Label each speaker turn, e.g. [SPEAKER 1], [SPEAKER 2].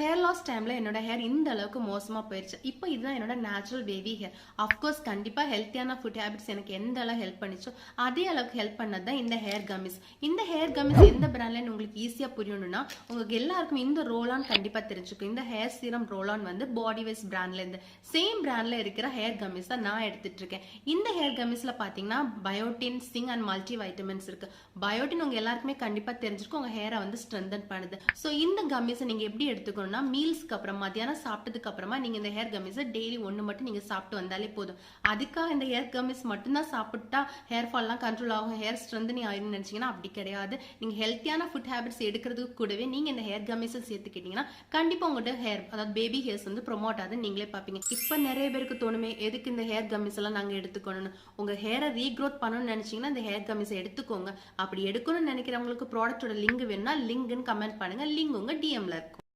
[SPEAKER 1] Hair loss டைம்ல என்னோட hair இந்த அளவுக்கு மோசமா போயிருச்சு. இப்போ இதுதான் என்னோட நேச்சுரல் பேபி ஹேர். அஃப்கோர்ஸ் கண்டிப்பா ஹெல்த்தியான ஃபுட் ஹேபிட்ஸ் எனக்கு எந்த அளவு ஹெல்ப் பண்ணிச்சோ அதே அளவுக்கு ஹெல்ப் பண்ணது தான் இந்த ஹேர் கம்மிஸ். இந்த ஹேர் கம்மிஸ் எந்த பிராண்ட்லன்னு உங்களுக்கு ஈஸியா புரியணும்னா உங்களுக்கு எல்லாருக்கும் இந்த ரோலான் கண்டிப்பா தெரிஞ்சுக்கும். இந்த ஹேர் சீரம் ரோலான் வந்து பாடி வைஸ் பிராண்ட்ல இருந்து சேம் பிராண்ட்ல இருக்கிற ஹேர் கம்மிஸ் தான் நான் எடுத்துட்டு இருக்கேன். இந்த ஹேர் கம்மிஸ்ல பாத்தீங்கன்னா biotin, Singh and multi vitamins இருக்கு. பயோட்டின் உங்க எல்லாருக்குமே கண்டிப்பா தெரிஞ்சிருக்கும், உங்க ஹேரை வந்து ஸ்ட்ரென்தன் பண்ணுது. ஸோ இந்த கம்மிஸை நீங்க எப்படி எடுத்துக்கணும்? மீல்ஸ்க்கு அப்புறம் மத்தியானம் சாப்பிட்டதுக்கு அப்புறமா நீங்க இந்த ஹேர் கம்மிஸை டெய்லி ஒன்று மட்டும் நீங்க சாப்பிட்டு வந்தாலே போதும். அதுக்காக இந்த ஹேர் கம்மிஸ் மட்டும்தான் சாப்பிட்டா ஹேர் ஃபால்லாம் கண்ட்ரோல் ஆகும், ஹேர் ஸ்ட்ரென்தனிங் ஆயிடும்னு நினைச்சீங்கன்னா அப்படி கிடையாது. நீங்க ஹெல்த்தியான ஃபுட் ஹேபிட்ஸ் எடுக்கிறதுக்கு கூடவே நீங்க இந்த ஹேர் கம்மிஸை சேர்த்துக்கிட்டீங்கன்னா கண்டிப்பா உங்கள்கிட்ட ஹேர், அதாவது பேபி ஹேர்ஸ் வந்து ப்ரொமோட் ஆகுது நீங்களே பார்ப்பீங்க. இப்போ நிறைய பேருக்கு தோணுமே எதுக்கு இந்த ஹேர் கம்மிஸ் எல்லாம் நாங்க எடுத்துக்கணும்னு. உங்க ஹேரை ரீக்ரோத் பண்ணணும்னு நினைச்சீங்கன்னா இந்த ஹேர் கம்மிஸை எடுத்துக்கோங்க. அப்படி எடுக்கணும்னு நினைக்கிறவங்களுக்கு ப்ராடக்டோட லிங்க் வேணும்னா லிங்க்னு கமெண்ட் பண்ணுங்க, லிங்க் உங்க டிஎம்ல இருக்கும்.